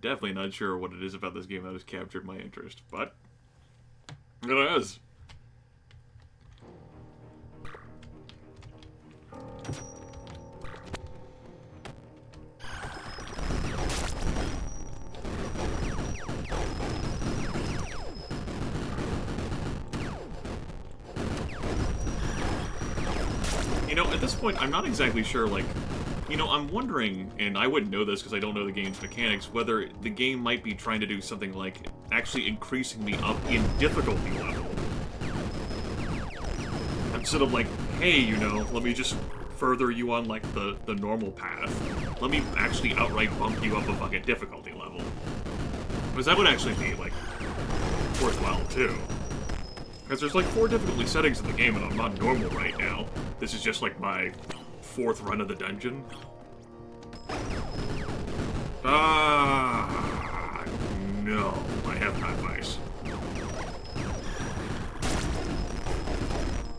Definitely not sure what it is about this game that has captured my interest, but it is. You know, at this point, I'm not exactly sure, like, you know, I'm wondering, and I wouldn't know this because I don't know the game's mechanics, whether the game might be trying to do something like actually increasing me up in difficulty level. Instead of like, hey, you know, let me just further you on, like, the normal path. Let me actually outright bump you up a fucking difficulty level. Because that would actually be, like, worthwhile, too. Because there's, like, 4 difficulty settings in the game, and I'm not normal right now. This is just, like, my 4th run of the dungeon. Ah, no. I have no advice.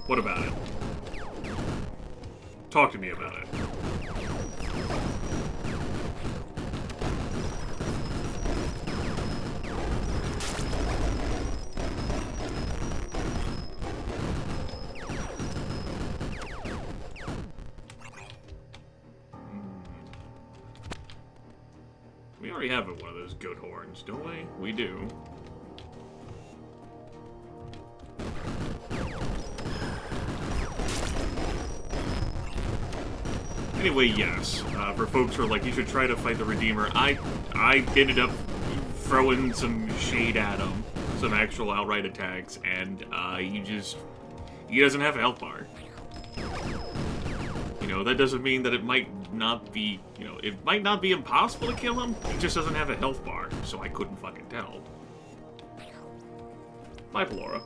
What about it? Talk to me about it. We already have one of those goat horns, don't we? We do. Anyway, yes. For folks who are like, you should try to fight the Redeemer, I ended up throwing some shade at him, some actual outright attacks, and he doesn't have a health bar. You know, that doesn't mean that it might not be, you know, it might not be impossible to kill him, he just doesn't have a health bar, so I couldn't fucking tell. Bye, Pelora.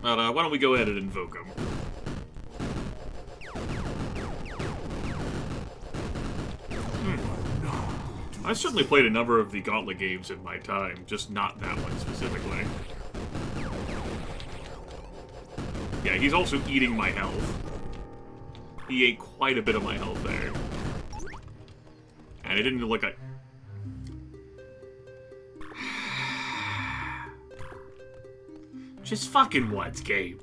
But, why don't we go ahead and invoke him? I certainly played a number of the Gauntlet games in my time, just not that one specifically. Yeah, he's also eating my health. He ate quite a bit of my health there. And it didn't look like... Just fucking once, game.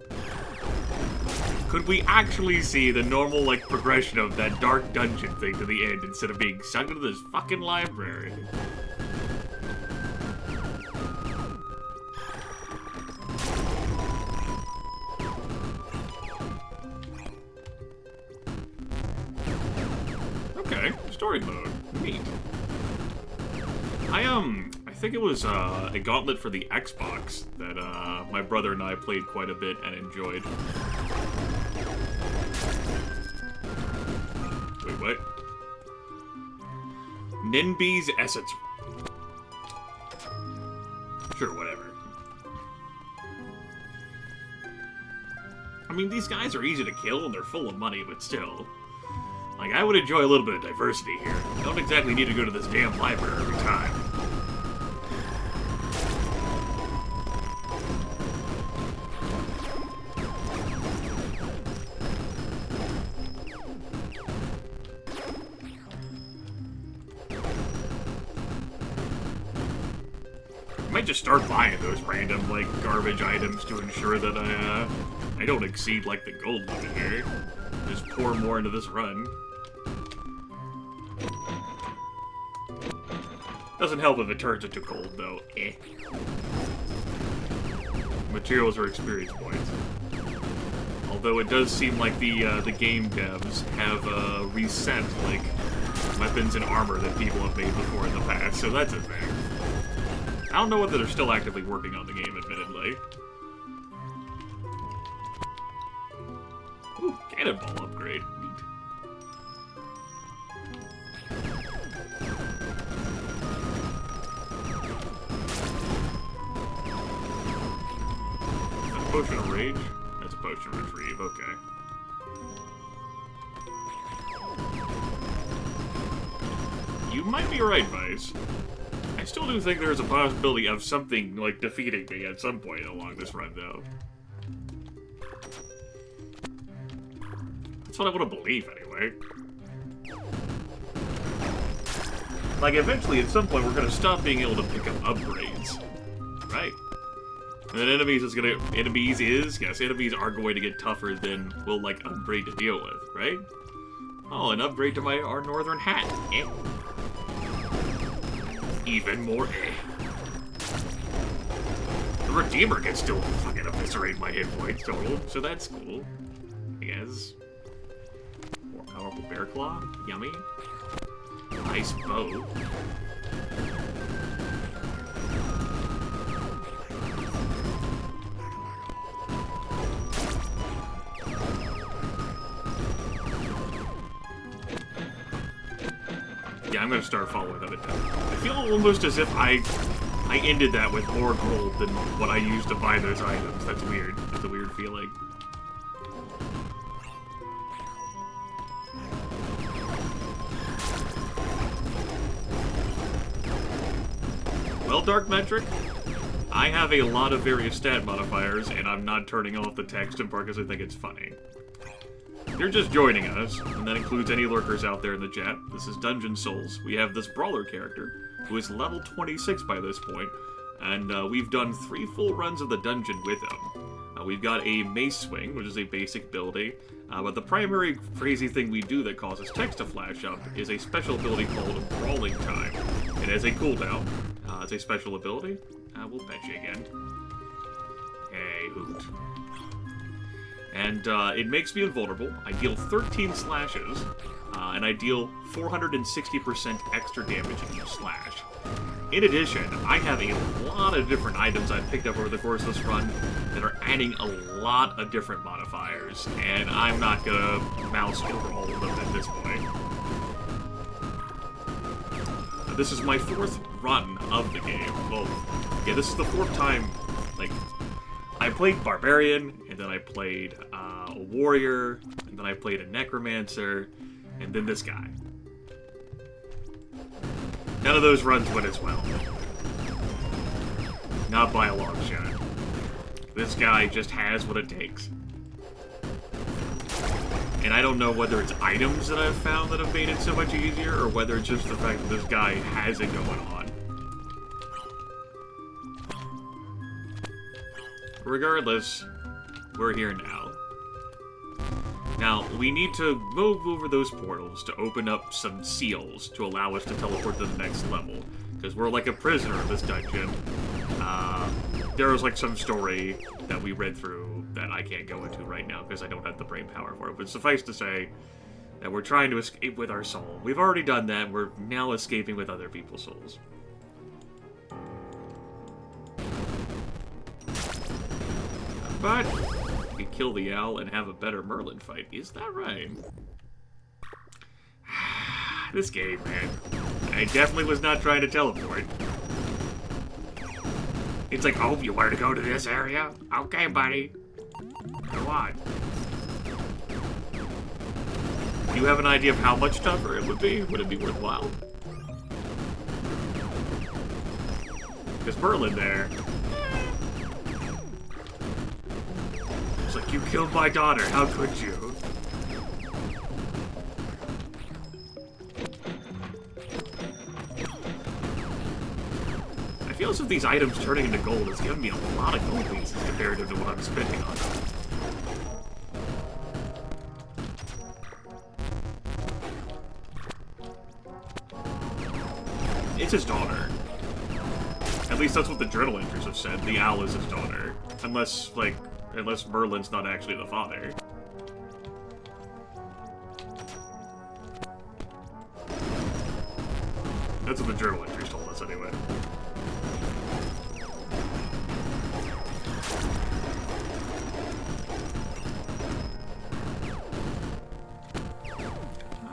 Could we actually see the normal, like, progression of that dark dungeon thing to the end instead of being sucked into this fucking library? Okay, story mode. Neat. I think it was a Gauntlet for the Xbox that my brother and I played quite a bit and enjoyed. Wait, what? Ninby's Essence. Sure, whatever. I mean, these guys are easy to kill and they're full of money, but still. Like, I would enjoy a little bit of diversity here. I don't exactly need to go to this damn library every time. I might just start buying those random, like, garbage items to ensure that I don't exceed, like, the gold limit here. Just pour more into this run. Doesn't help if it turns into gold, though. Eh. Materials are experience points. Although it does seem like the game devs have reset, like, weapons and armor that people have made before in the past, so that's a thing. I don't know whether they're still actively working on the game, admittedly. Ooh, cannonball upgrade. Neat. That's a potion of rage? That's a potion of retrieve, okay. You might be right, Vice. I still do think there's a possibility of something, like, defeating me at some point along this run, though. That's what I want to believe, anyway. Like, eventually, at some point, we're gonna stop being able to pick up upgrades. Right? And then enemies are going to get tougher than we'll, like, upgrade to deal with, right? Oh, an upgrade to our northern hat. Eh. Even more eh. The Redeemer can still fucking eviscerate my hit points total, so that's cool. I guess. More powerful Bear Claw. Yummy. Nice bow. Yeah, I'm gonna start following that down. I feel almost as if I ended that with more gold than what I used to buy those items. That's weird. That's a weird feeling. Well, Dark Metric, I have a lot of various stat modifiers, and I'm not turning off the text in part because I think it's funny. You're just joining us, and that includes any lurkers out there in the chat. This is Dungeon Souls. We have this Brawler character, who is level 26 by this point, and we've done 3 full runs of the dungeon with him. We've got a Mace Swing, which is a basic ability, but the primary crazy thing we do that causes text to flash up is a special ability called Brawling Time. It has a cooldown. It's a special ability. We'll bet you again. Hey, hoot. And it makes me invulnerable. I deal 13 slashes, and I deal 460% extra damage in each slash. In addition, I have a lot of different items I've picked up over the course of this run that are adding a lot of different modifiers, and I'm not gonna mouse over all of them at this point. This is my 4th run of the game. Well, yeah, this is the 4th time, like, I played Barbarian, and then I played a Warrior, and then I played a Necromancer, and then this guy. None of those runs went as well. Not by a long shot. This guy just has what it takes. And I don't know whether it's items that I've found that have made it so much easier, or whether it's just the fact that this guy has it going on. Regardless, we're here now. Now, we need to move over those portals to open up some seals to allow us to teleport to the next level. Because we're like a prisoner in this dungeon. There was like some story that we read through that I can't go into right now because I don't have the brain power for it. But suffice to say that we're trying to escape with our soul. We've already done that. We're now escaping with other people's souls. But we kill the owl and have a better Merlin fight. Is that right? This game, man. I definitely was not trying to teleport. It's like, oh, you wanted to go to this area? Okay, buddy. Go on. Do you have an idea of how much tougher it would be? Would it be worthwhile? Because Merlin there... It's like, you killed my daughter, how could you? I feel as if these items turning into gold is giving me a lot of gold pieces compared to what I'm spending on them. It's his daughter. At least that's what the journal entries have said. The owl is his daughter. Unless Merlin's not actually the father. That's what the journal entries told us, anyway.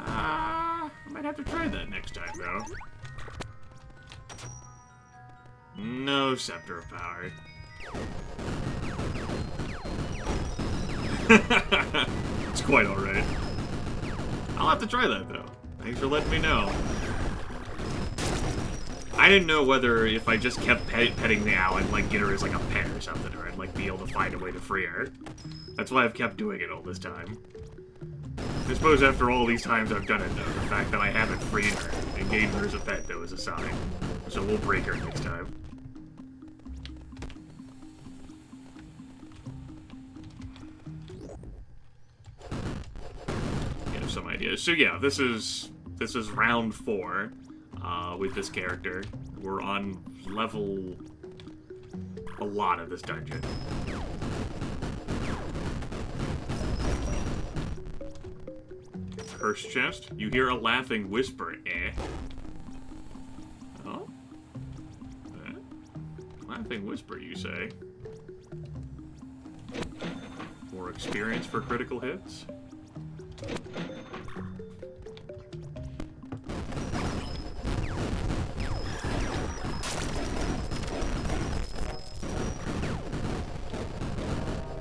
I might have to try that next time, though. No Scepter of Power. It's quite alright. I'll have to try that, though. Thanks for letting me know. I didn't know whether if I just kept petting the owl, I'd, like, get her as, like, a pet or something, or I'd, like, be able to find a way to free her. That's why I've kept doing it all this time. I suppose after all these times I've done it, though, the fact that I haven't freed her and gained her as a pet, though, is a sign. So we'll break her next time. You have some ideas. So yeah, this is round 4 with this character. We're on level a lot of this dungeon. Cursed chest. You hear a laughing whisper. Oh? Laughing whisper, you say? More experience for critical hits?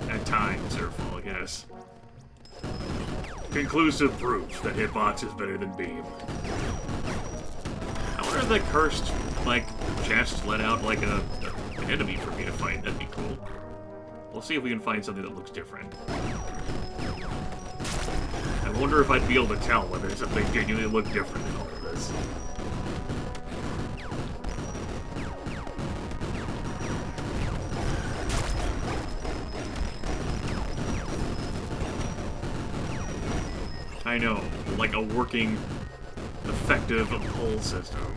At times, Urfall, yes. Conclusive proof that Hitbox is better than Beam. I wonder if that cursed, like, chest let out, like, an enemy for me to fight. That'd be cool. We'll see if we can find something that looks different. I wonder if I'd be able to tell whether something genuinely looked different in all of this. I know, like a working, effective pull system.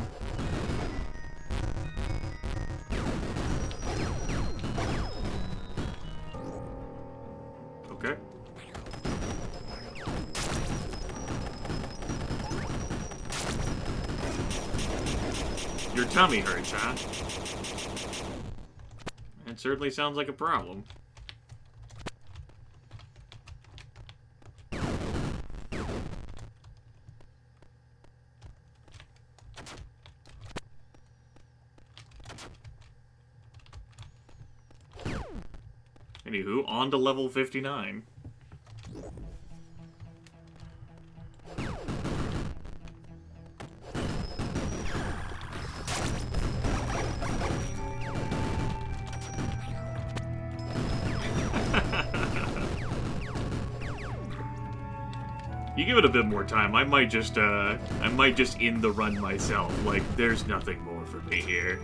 Okay. Your tummy hurts, huh? It certainly sounds like a problem. Anywho, on to level 59. You give it a bit more time, I might just end the run myself. Like, there's nothing more for me here.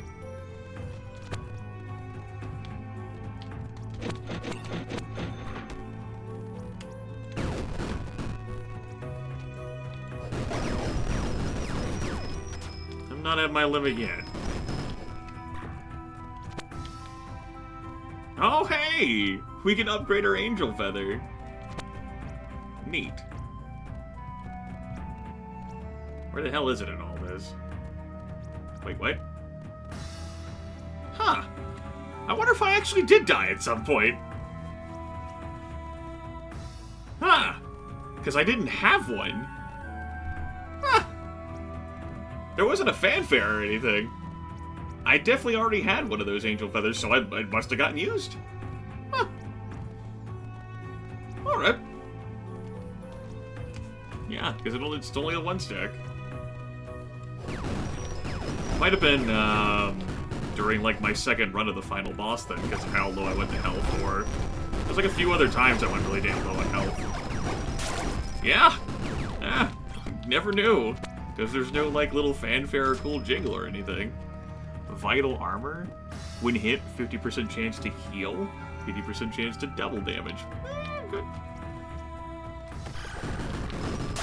I'm not at my limit yet. Oh, hey! We can upgrade our angel feather. Neat. Where the hell is it in all this? Wait, what? Huh. I wonder if I actually did die at some point. Huh. Because I didn't have one. Huh. There wasn't a fanfare or anything. I definitely already had one of those angel feathers, so I must have gotten used. Huh. Alright. Yeah, because it's only a 1-stack. Might have been, during, like, my second run of the final boss thing, because of how low I went to health, or... There's, like, a few other times I went really damn low on health. Yeah! Yeah, never knew. Because there's no, like, little fanfare or cool jingle or anything. Vital armor? When hit, 50% chance to heal, 50% chance to double damage. Good.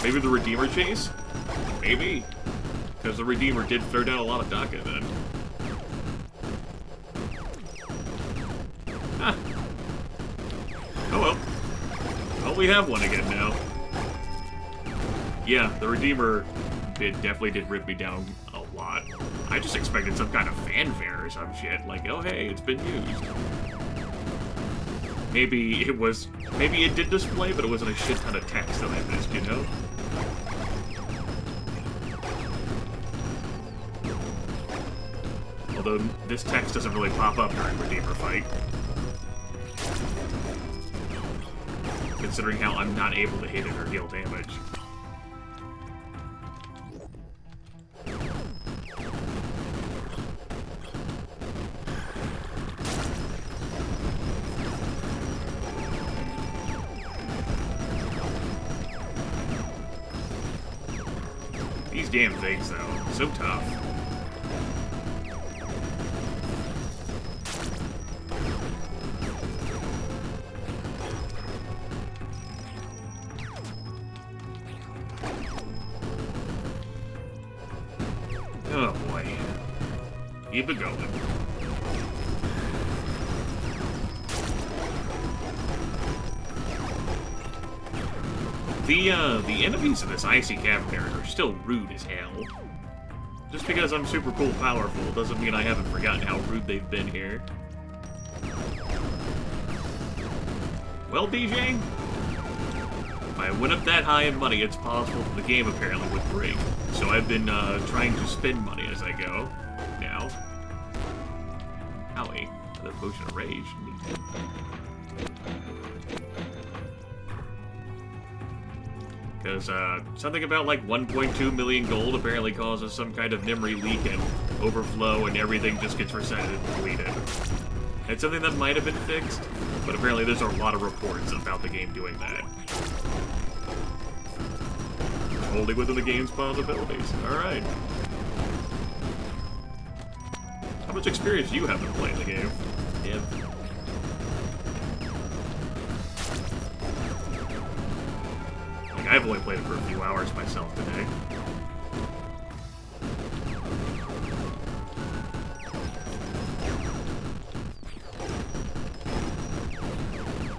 Maybe the Redeemer chase? Maybe. Because the Redeemer did throw down a lot of Daka then. Huh. Oh well. Well, we have one again now. Yeah, the Redeemer definitely did rip me down a lot. I just expected some kind of fanfare or some shit. Like, oh hey, it's been used. Maybe it did display, but it wasn't a shit ton of text that I missed, you know? Although this text doesn't really pop up during Redeemer fight. Considering how I'm not able to hit it or deal damage. These damn things, though. So tough. Oh boy. Keep it going. The enemies in this icy cavern area are still rude as hell. Just because I'm super cool powerful doesn't mean I haven't forgotten how rude they've been here. Well, DJ, if I went up that high in money, it's possible that the game apparently would break. So I've been trying to spend money as I go. Now. Owie. Another potion of rage. Neat. Because something about like 1.2 million gold apparently causes some kind of memory leak and overflow, and everything just gets resetted and deleted. It's something that might have been fixed, but apparently there's a lot of reports about the game doing that. Totally within the game's possibilities. Alright. How much experience do you have in playing the game? Yeah. I've only played it for a few hours myself today.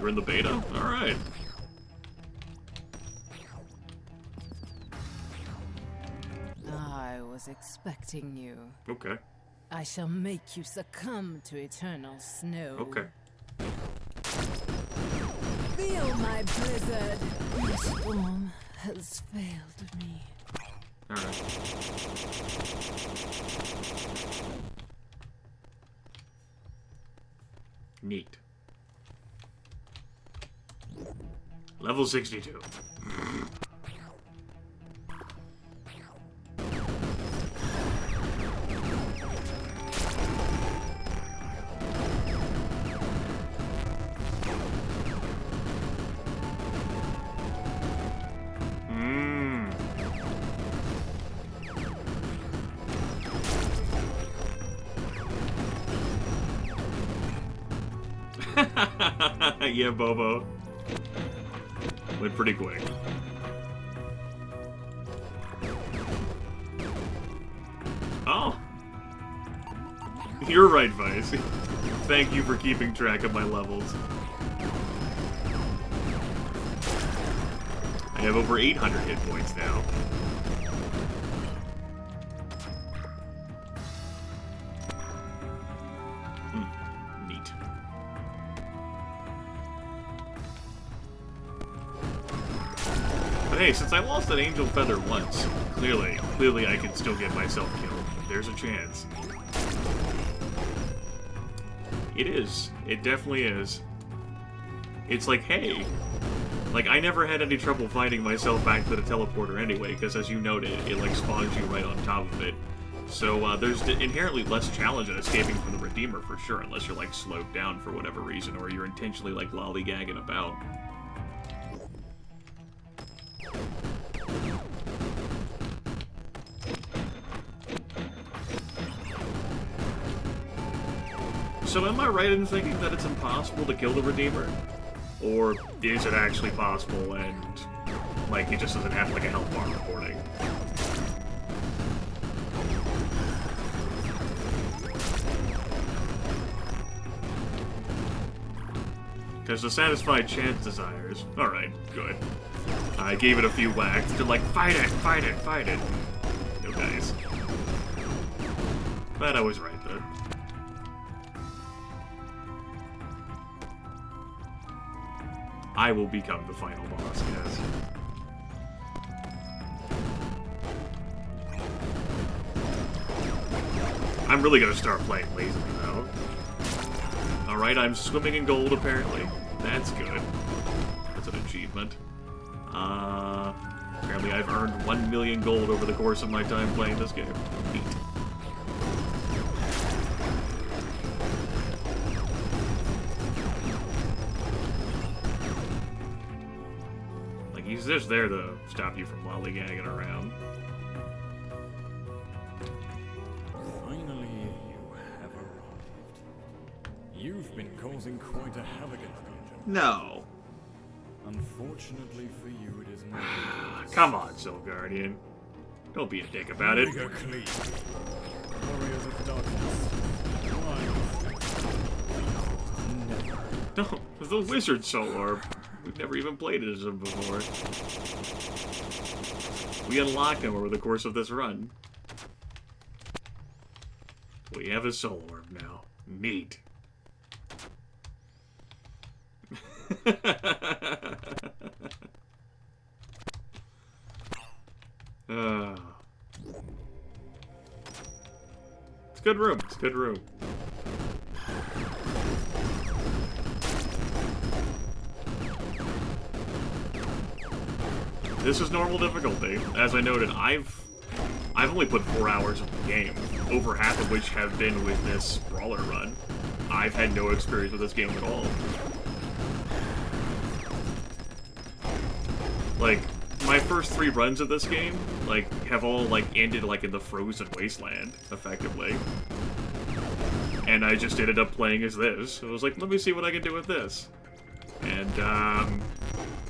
We're in the beta? Alright. I was expecting you. Okay. I shall make you succumb to eternal snow. Okay. Feel my blizzard. The storm has failed me. Alright. Neat. Level 62. Yeah, Bobo. Went pretty quick. Oh! You're right, Vice. Thank you for keeping track of my levels. I have over 800 hit points now. Neat. But hey, since I lost that angel feather once, clearly I can still get myself killed. There's a chance. It is. It definitely is. It's like, hey, like, I never had any trouble finding myself back to the teleporter anyway, because as you noted, it, like, spawns you right on top of it. So, there's inherently less challenge in escaping from the Redeemer, for sure, unless you're, like, slowed down for whatever reason, or you're intentionally, like, lollygagging about. So am I right in thinking that it's impossible to kill the Redeemer? Or is it actually possible and, like, he just doesn't have, like, a health bar recording? Because to satisfy Chance desires... Alright, good. I gave it a few whacks to, like, fight it, fight it, fight it. No dice. But I was right, then. I will become the final boss, yes. I'm really gonna start playing lazily, though. Alright, I'm swimming in gold, apparently. That's good. That's an achievement. Apparently I've earned 1 million gold over the course of my time playing this game. Neat. He's just there to stop you from lollygagging around. You've been causing quite a havoc in the region. No. Unfortunately for you, it is not. Come on, Soul Guardian. Don't be a dick about it. Omega clean. Warriors of darkness. Rise. No, the Wizard Soul Orb. We've never even played it as him before. We unlocked him over the course of this run. We have a Soul Orb now. Neat. It's a good room. It's a good room. This is normal difficulty. As I noted, I've only put 4 hours of the game, over half of which have been with this brawler run. I've had no experience with this game at all. Like, my first 3 runs of this game, like, have all, like, ended, like, in the frozen wasteland, effectively. And I just ended up playing as this. I was like, let me see what I can do with this. And,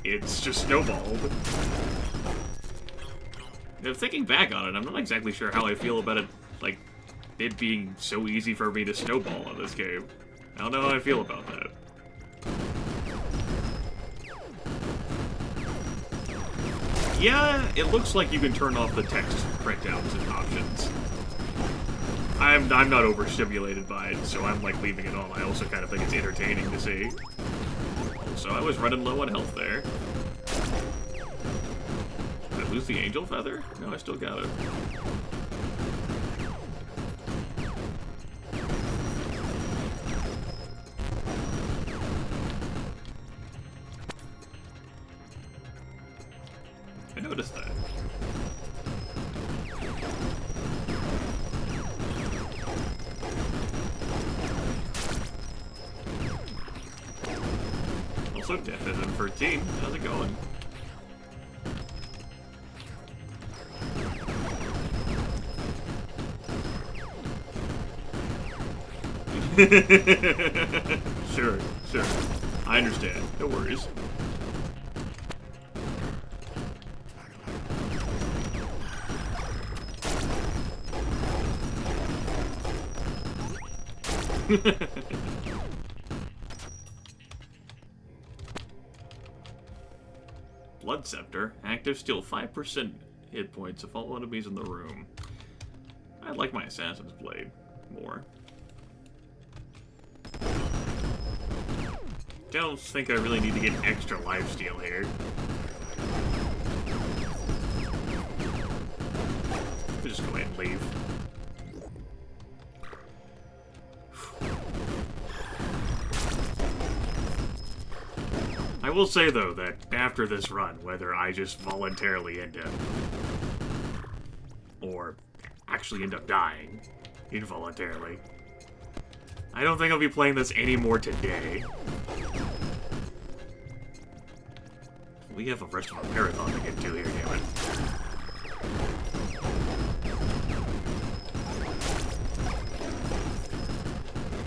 it's just snowballed. Now, thinking back on it, I'm not exactly sure how I feel about it, like, it being so easy for me to snowball in this game. I don't know how I feel about that. Yeah, it looks like you can turn off the text printouts and options. I'm not overstimulated by it, so I'm, like, leaving it on. I also kind of think it's entertaining to see. So I was running low on health there. Did I lose the Angel Feather? No, I still got it. I noticed that. Also, Death is in 13. How's it going? Sure. I understand. No worries. Blood Scepter. Active, steal 5% hit points if all enemies in the room. I like my Assassin's Blade more. Don't think I really need to get extra lifesteal here. We'll just go ahead and leave. I will say, though, that after this run, whether I just voluntarily end up, or actually end up dying involuntarily, I don't think I'll be playing this anymore today. We have a rest of our marathon to get to here, damn it.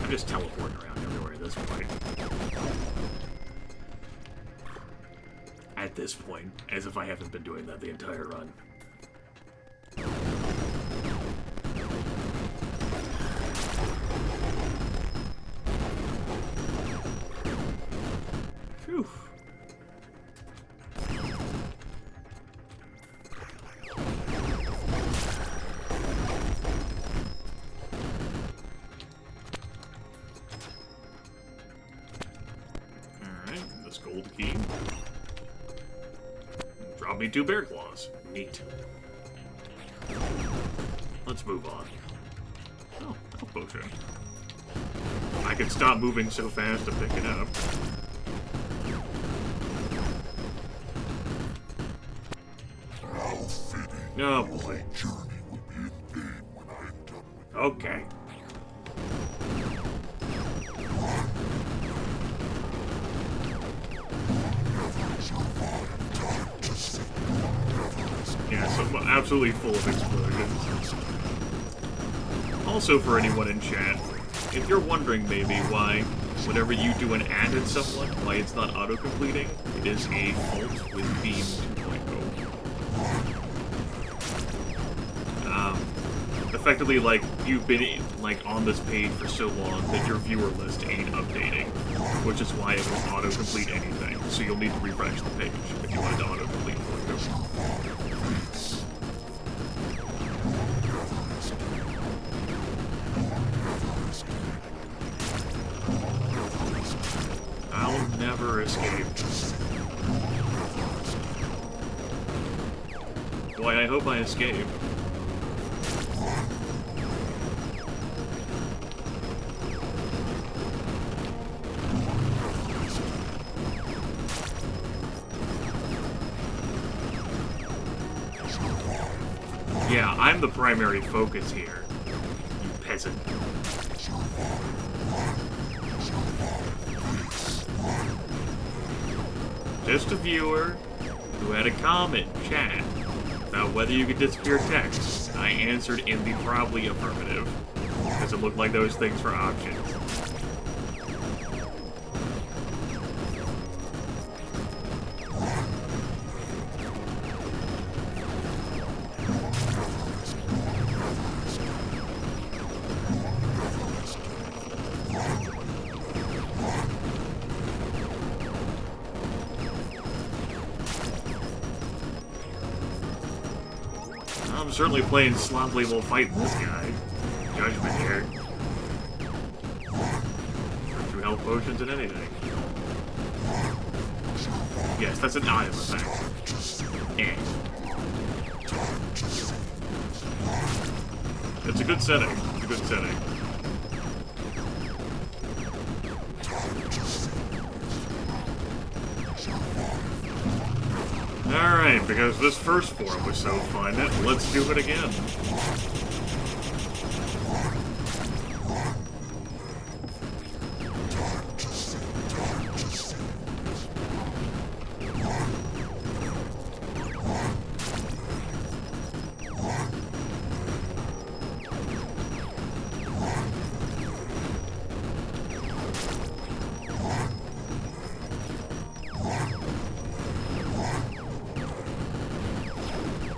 I'm just teleporting around everywhere at this point. At this point, as if I haven't been doing that the entire run. Phew. Alright, this gold key. Drop me 2 bear claws. Neat. Let's move on. Oh, health potion. I can stop moving so fast to pick it up. Oh boy. Okay. Yeah, so absolutely full of explosions. Also, for anyone in chat, if you're wondering maybe why, whenever you do an ad at someone, why it's not auto-completing, it is a fault with Beam 2.0. Effectively, like, you've been, like, on this page for so long that your viewer list ain't updating, which is why it won't auto-complete anything. So you'll need to refresh the page if you want it to auto-complete for you. I'll never escape. Boy, I hope I escape. Yeah, I'm the primary focus here, you peasant. Just a viewer who had a comment chat about whether you could disappear text. I answered in the probably affirmative, because it looked like those things were options. I'm certainly playing sloppily while fighting this guy. Judgment here. Two health potions and anything. Yes, that's an item effect. Eh. It's a good setting. It's a good setting. Alright, because this first form was so fun, let's do it again.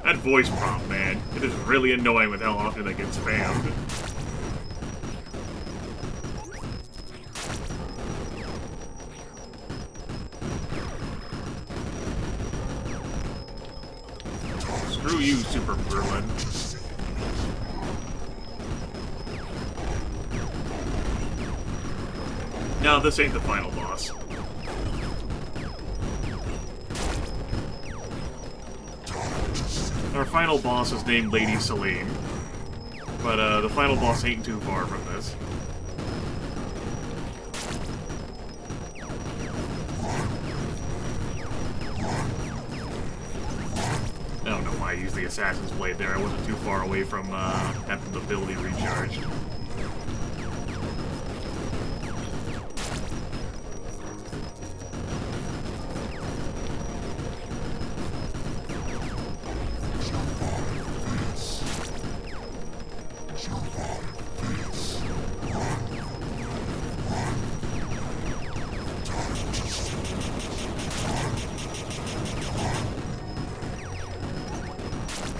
That voice prompt, man. It is really annoying with how often that gets spammed. Screw you, Super Merlin. No, this ain't the final boss. Our final boss is named Lady Celine, but the final boss ain't too far from this. I don't know why I used the Assassin's Blade there. I wasn't too far away from having the ability recharged.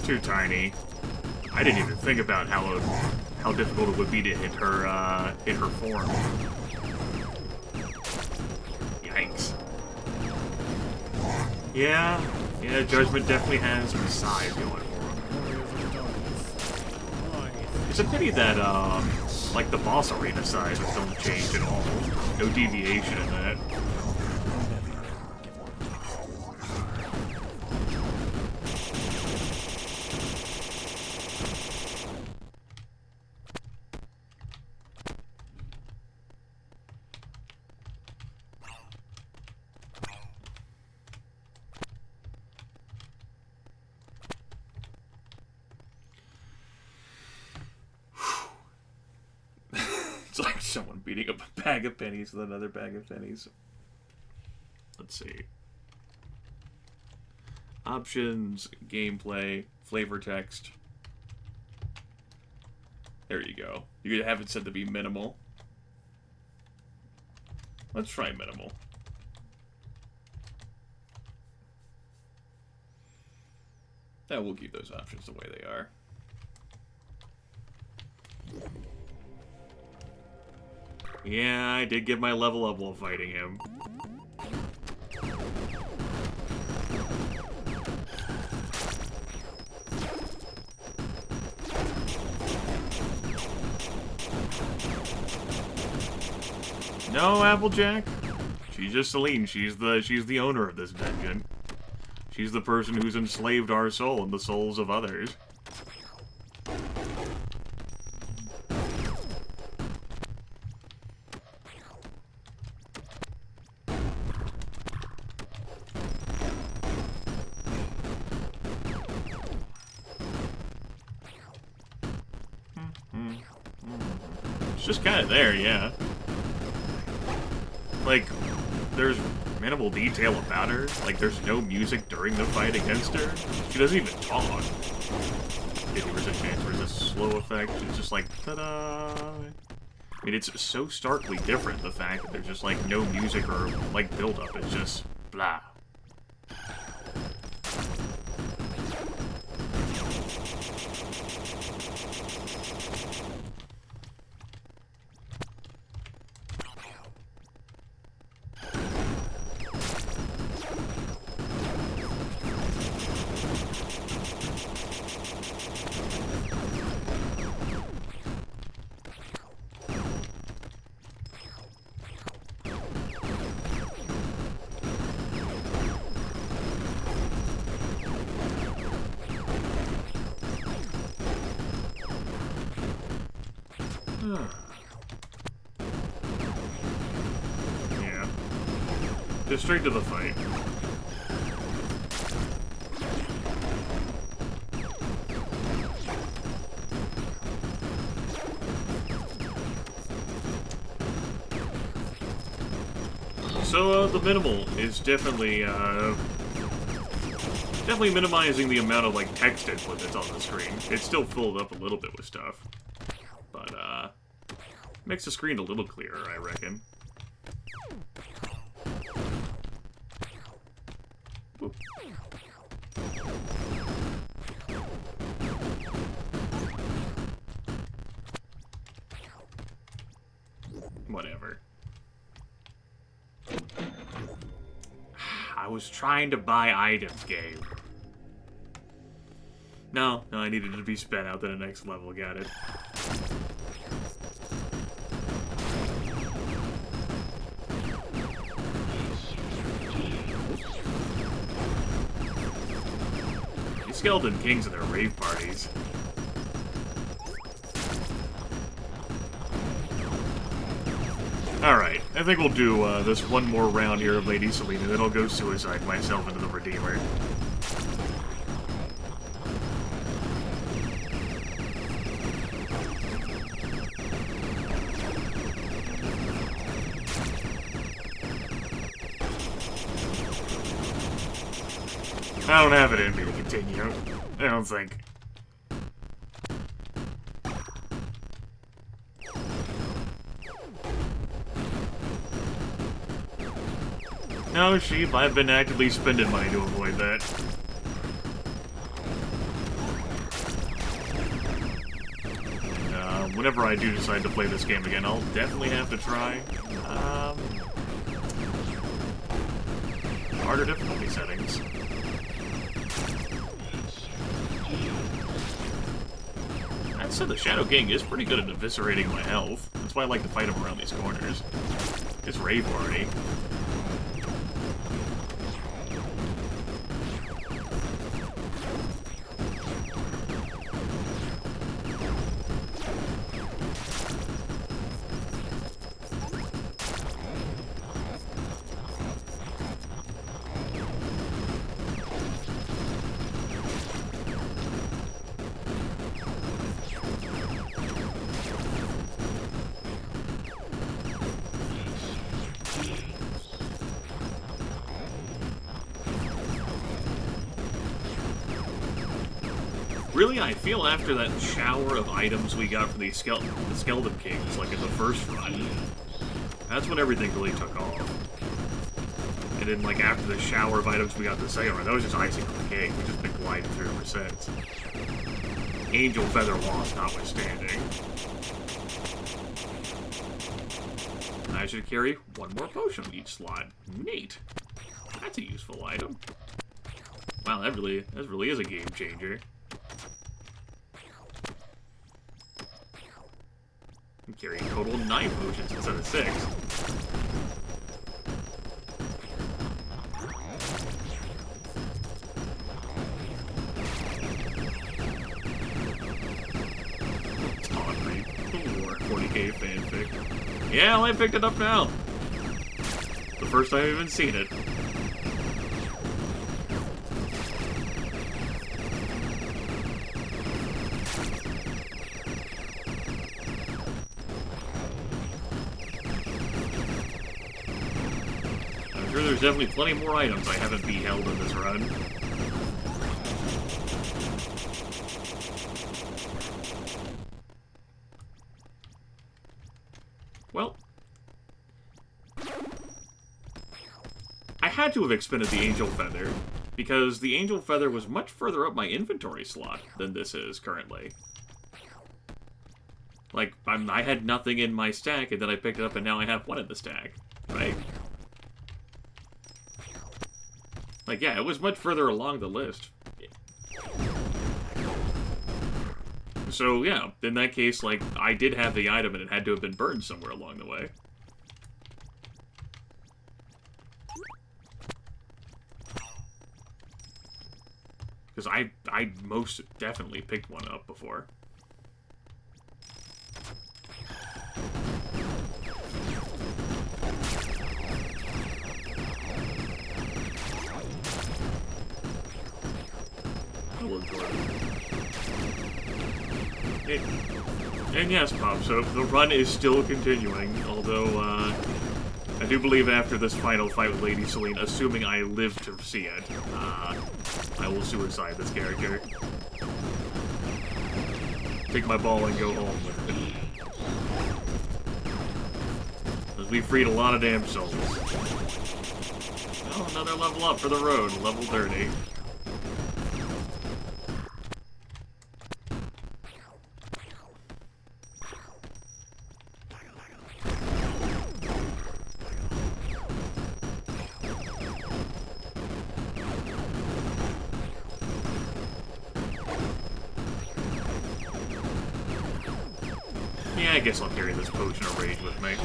Too tiny. I didn't even think about how difficult it would be to hit her form. Yikes. Yeah, Judgment definitely has some size going for him. It's a pity that like the boss arena sizes don't change at all. No deviation in that. It's like someone beating up a bag of pennies with another bag of pennies. Let's see. Options, gameplay, flavor text. There you go. You could have it set to be minimal. Let's try minimal. Yeah, we'll keep those options the way they are. Yeah, I did get my level up while fighting him. No, Applejack. She's just Celine. She's the owner of this dungeon. She's the person who's enslaved our soul and the souls of others. It's just kind of there, yeah. Like, there's minimal detail about her. Like, there's no music during the fight against her. She doesn't even talk. 50% chance for a slow effect. It's just like, ta-da! I mean, it's so starkly different, the fact that there's just, like, no music or, like, build-up. It's just, blah. Yeah. Just straight to the fight. So, the minimal is definitely minimizing the amount of, like, text input that's on the screen. It's still filled up a little bit with stuff. But, makes the screen a little clearer, I reckon. Whoop. Whatever. I was trying to buy items, game. No, I needed to be spent out to the next level, got it. These skeleton kings and their rave parties. Alright, I think we'll do this one more round here of Lady Selena, then I'll go suicide myself into the Redeemer. I don't have it in me to continue. I don't think. No, sheep, I've been actively spending money to avoid that. Whenever I do decide to play this game again, I'll definitely have to try. Harder difficulty settings. That said, the Shadow King is pretty good at eviscerating my health. That's why I like to fight him around these corners. It's Rave Party. Really, I feel after that shower of items we got from the Skeleton Kings, like in the first run, That's when everything really took off. And then, like, after the shower of items we got the second run, that was just icing on the cake. We've just been gliding through ever since. Angel Feather loss notwithstanding. I should carry one more potion on each slot. Neat. That's a useful item. Wow, that really is a game changer. I'm carrying a total of 9 potions instead of 6. Tawdry. 40k fanfic. Yeah, well, I picked it up now. The first time I've even seen it. I'm sure there's definitely plenty more items I haven't beheld in this run. Well, I had to have expended the Angel Feather, because the Angel Feather was much further up my inventory slot than this is currently. Like, I had nothing in my stack, and then I picked it up, and now I have one in the stack, right? Like, yeah, it was much further along the list. So, yeah, in that case, like, I did have the item, and it had to have been burned somewhere along the way. Because I most definitely picked one up before. Hello, Gordon. And yes, Pop, so the run is still continuing, although, I do believe after this final fight with Lady Selene, assuming I live to see it, I will suicide this character. Take my ball and go home with it. Because we freed a lot of damn souls. Oh, another level up for the road, level 30. Yeah, I guess I'll carry this potion of rage with me.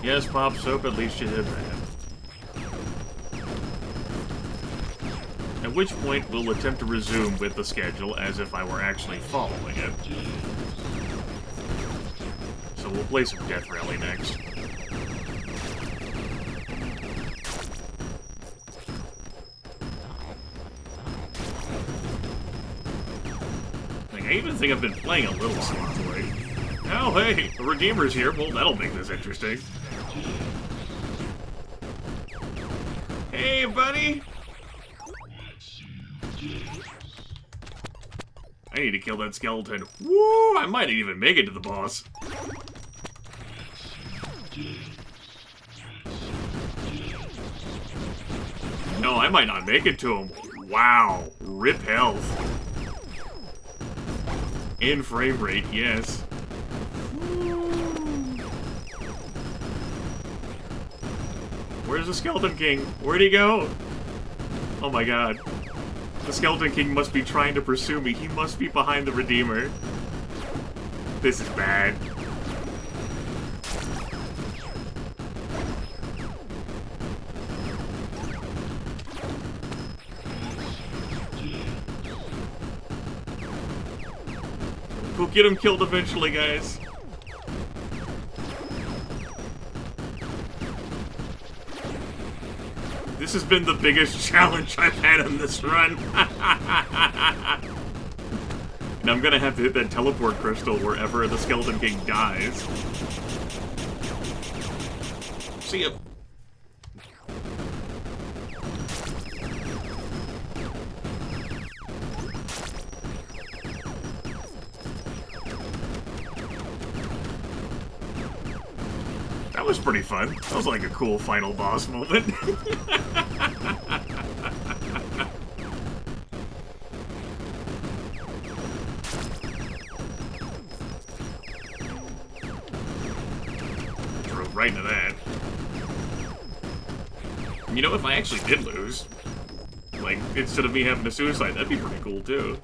Yes, Pop Soap, at least you did that. At which point, we'll attempt to resume with the schedule as if I were actually following it. So we'll play some Death Rally next. Like, I even think I've been playing a little softly. Oh, hey, the Redeemer's here. Well, that'll make this interesting. Hey, buddy! I need to kill that skeleton. Woo! I might even make it to the boss. No, I might not make it to him. Wow. Rip health. In frame rate, yes. Where's the Skeleton King? Where'd he go? Oh my god. The Skeleton King must be trying to pursue me. He must be behind the Redeemer. This is bad. We'll get him killed eventually, guys. This has been the biggest challenge I've had in this run. And I'm gonna have to hit that teleport crystal wherever the Skeleton King dies. See ya. That was pretty fun. That was like a cool final boss moment. Drove right into that. You know, if I actually did lose, like, instead of me having a suicide, that'd be pretty cool too.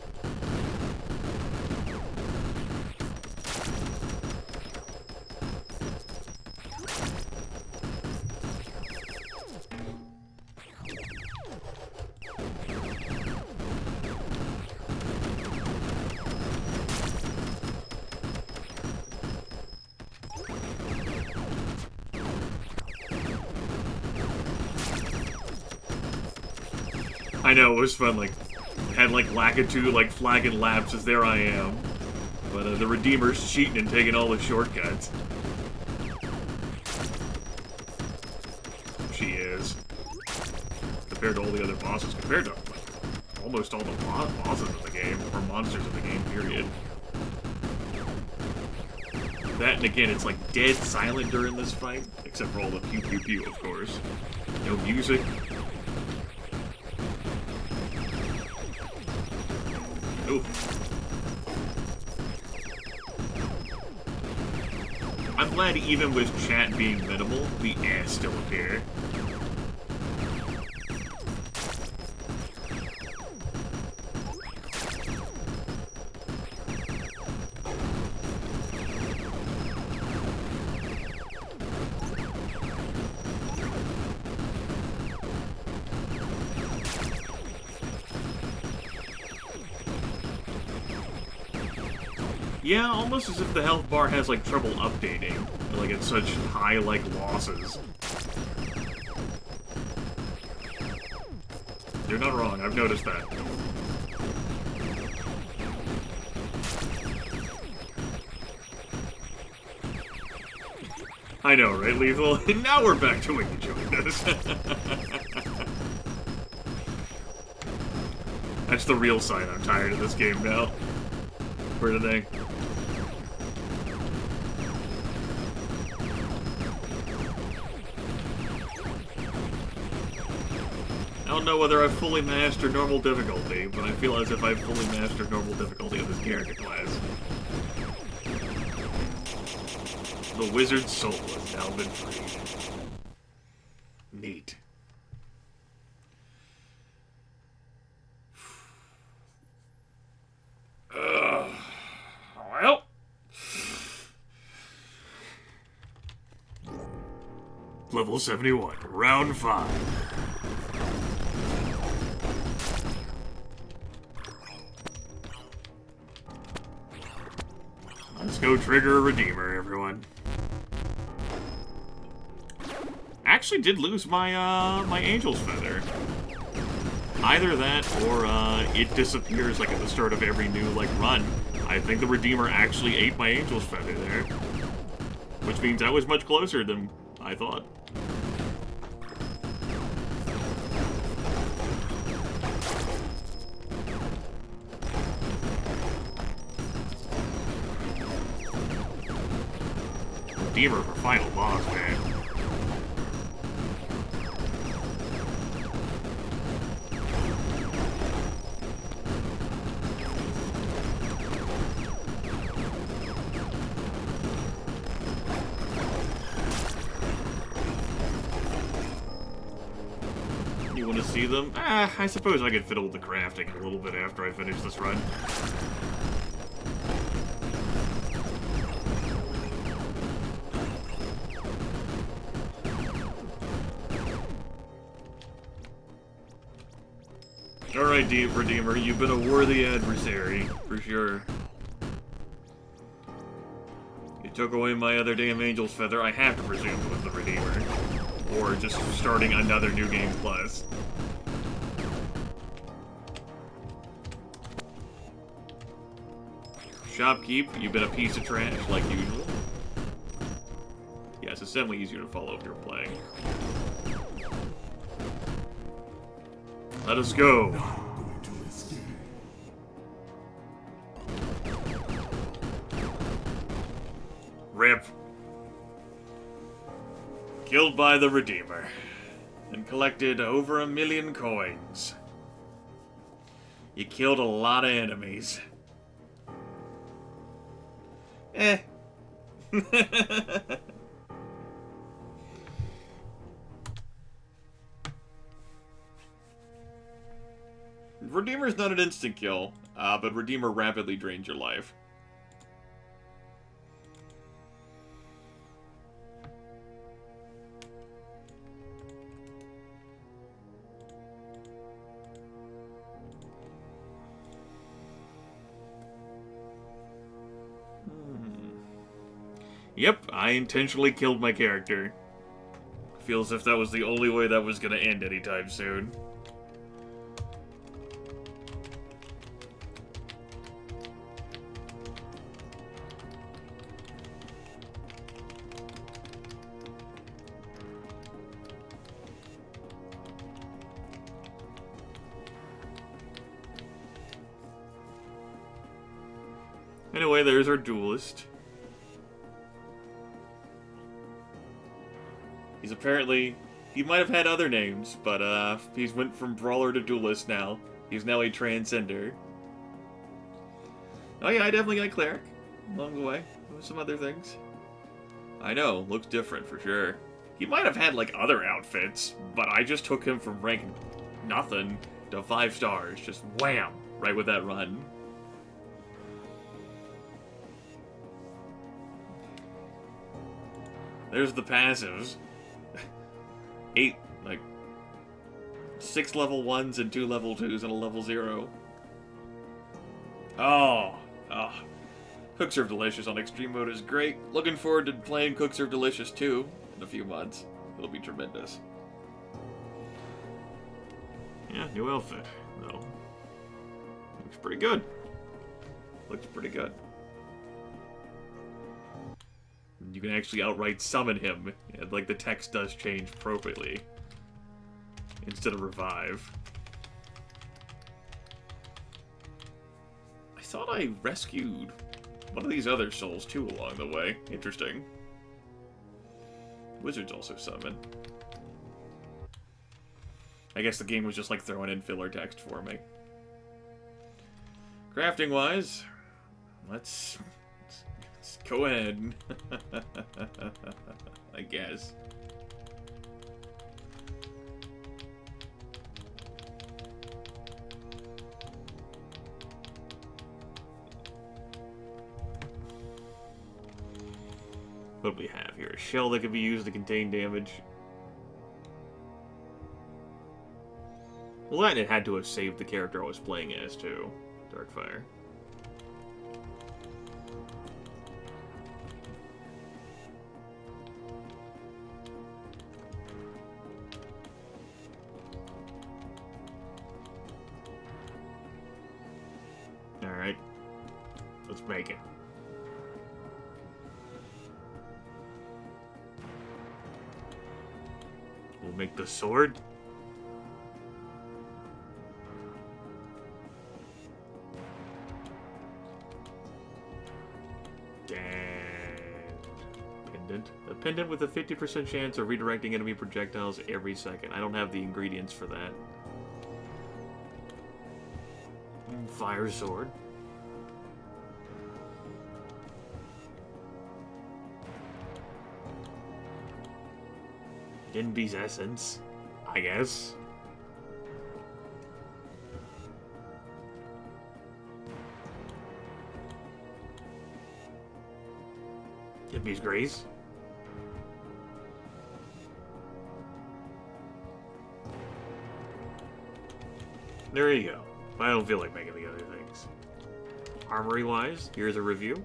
I know, it was fun, like, had, like, Lakitu, like, flagging laps as there I am. But, the Redeemer's cheating and taking all the shortcuts. She is. Compared to all the other bosses, compared to, like, almost all the bosses of the game, or monsters of the game, period. That, and again, it's, like, dead silent during this fight, except for all the pew-pew-pew, of course. No music. Ooh. I'm glad even with chat being minimal, the ass still appear. Yeah, almost as if the health bar has, like, trouble updating. Like, it's such high, like, losses. You're not wrong, I've noticed that. I know, right, Lethal? And now we're back to when you joined us. That's the real sign I'm tired of this game now. For today. I don't know whether I've fully mastered normal difficulty, but I feel as if I've fully mastered normal difficulty of this character class. The wizard's soul has now been freed. Neat. Well. Level 71, round 5. Let's go trigger a Redeemer, everyone. Actually did lose my, my Angel's Feather. Either that, or, it disappears, like, at the start of every new, like, run. I think the Redeemer actually ate my Angel's Feather there. Which means I was much closer than I thought. Redeemer for final boss, man. You want to see them? I suppose I could fiddle with the crafting a little bit after I finish this run. Alright, Redeemer, you've been a worthy adversary, for sure. You took away my other damn Angel's Feather, I have to presume it was the Redeemer. Or just starting another New Game Plus. Shopkeep, you've been a piece of trash, like usual. Yeah, it's definitely easier to follow if you're playing. Let us go. Rip. Killed by the Redeemer. And collected over 1 million coins. You killed a lot of enemies. Eh. Redeemer's not an instant kill, but Redeemer rapidly drains your life. Yep, I intentionally killed my character. Feels as if that was the only way that was gonna end anytime soon. Anyway, there's our duelist. He's apparently... He might have had other names, but he's went from brawler to duelist now. He's now a transcender. Oh yeah, I definitely got cleric along the way. With some other things. I know, looks different for sure. He might have had like other outfits, but I just took him from rank nothing to 5 stars. Just wham! Right with that run. There's the passives. 6 level 1s and 2 level 2s and a level 0. Oh. Cook Serve Delicious on Extreme Mode is great. Looking forward to playing Cook Serve Delicious 2 in a few months. It'll be tremendous. Yeah, new outfit, though. Looks pretty good. Looks pretty good. You can actually outright summon him, and, like, the text does change appropriately. Instead of revive. I thought I rescued one of these other souls, too, along the way. Interesting. Wizards also summon. I guess the game was just, like, throwing in filler text for me. Crafting-wise, let's go ahead. I guess. What do we have here? A shell that can be used to contain damage. Well, that it had to have saved the character I was playing as, too. Darkfire. Alright. Let's make it. We'll make the sword. Pendant. A pendant with a 50% chance of redirecting enemy projectiles every second. I don't have the ingredients for that. Fire sword. Denby's essence, I guess. Denby's grace. There you go. I don't feel like making the other things. Armory-wise, here's a review.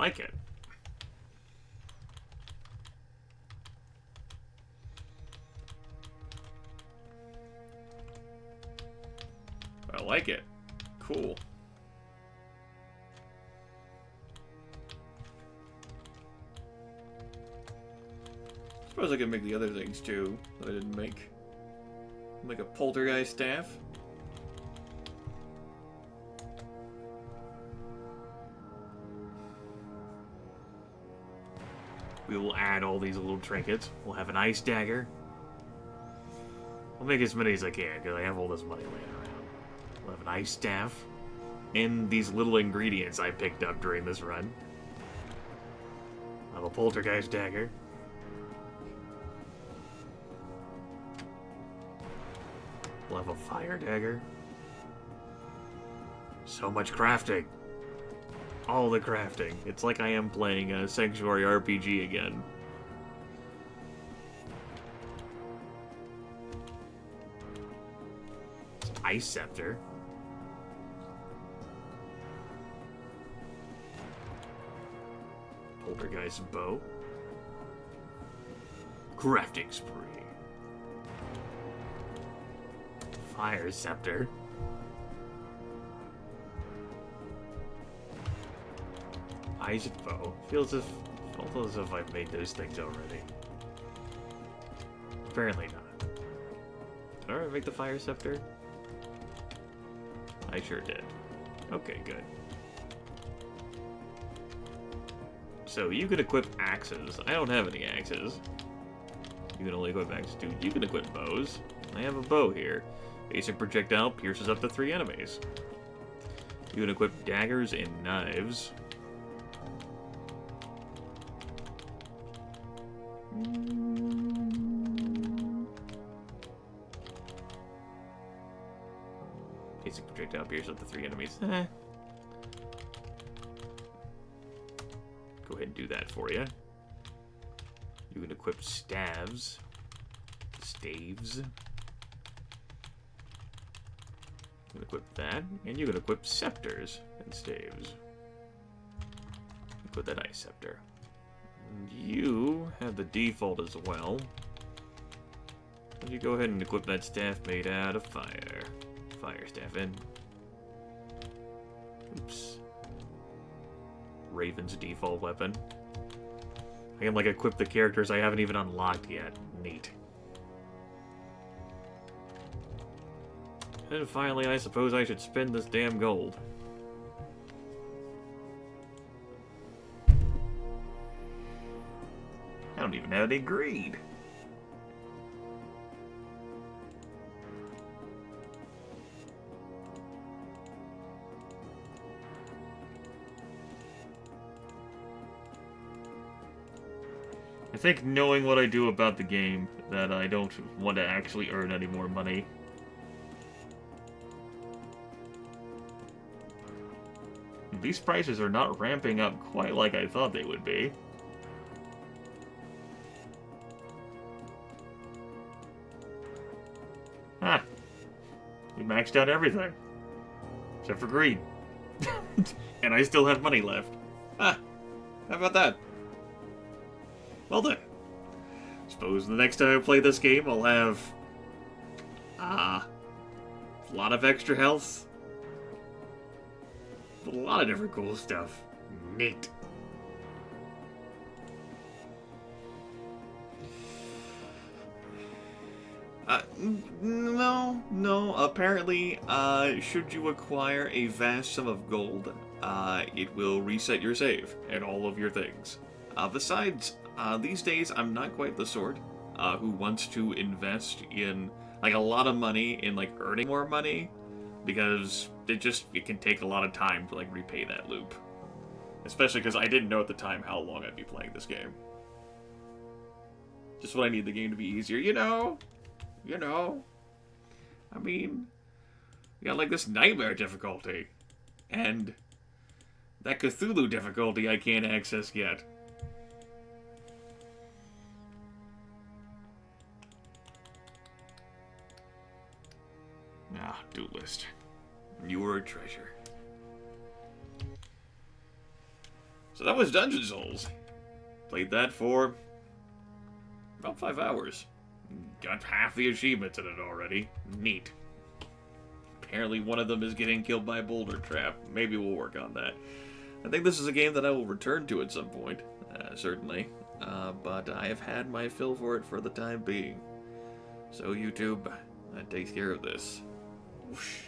like it. I like it. Cool. Suppose I could make the other things too that I didn't make. Make a poltergeist staff. We will add all these little trinkets. We'll have an ice dagger. I'll make as many as I can because I have all this money laying around. We'll have an ice staff. And these little ingredients I picked up during this run. I'll have a poltergeist dagger. We'll have a fire dagger. So much crafting. All the crafting. It's like I am playing a Sanctuary RPG again. Ice scepter. Poltergeist bow. Crafting spree. Fire scepter. Ice bow. Feels as if I've made those things already. Apparently not. Did I already make the fire scepter? I sure did. Okay, good. So you can equip axes. I don't have any axes. You can only equip axes. Dude, you can equip bows. I have a bow here. Basic projectile pierces up to 3 enemies. You can equip daggers and knives. Basic projectile pierces up to 3 enemies. Go ahead and do that for you. You can equip staves. Staves. You can equip that, and you can equip scepters and staves. Put that ice scepter. And you have the default as well. And you go ahead and equip that staff made out of fire. Fire staff in. Oops. Raven's default weapon. I can, like, equip the characters I haven't even unlocked yet. Neat. And finally, I suppose I should spend this damn gold. I don't even have any greed. I think knowing what I do about the game, that I don't want to actually earn any more money. These prices are not ramping up quite like I thought they would be. Ah. We maxed out everything. Except for greed. And I still have money left. Ah. How about that? Well then. Suppose the next time I play this game, I'll have... a lot of extra health. A lot of different cool stuff. Neat. No. Apparently, should you acquire a vast sum of gold, it will reset your save and all of your things. Besides, these days, I'm not quite the sort who wants to invest in, like, a lot of money in, like, earning more money, because it can take a lot of time to, like, repay that loop. Especially because I didn't know at the time how long I'd be playing this game. Just when I need the game to be easier, you know? I mean, you got, like, this nightmare difficulty. And that Cthulhu difficulty I can't access yet. Ah, duelist. You were a treasure. So that was Dungeon Souls. Played that for about 5 hours. Got half the achievements in it already. Neat. Apparently one of them is getting killed by a boulder trap. Maybe we'll work on that. I think this is a game that I will return to at some point, certainly. But I have had my fill for it for the time being. So YouTube, that takes care of this. Whoosh.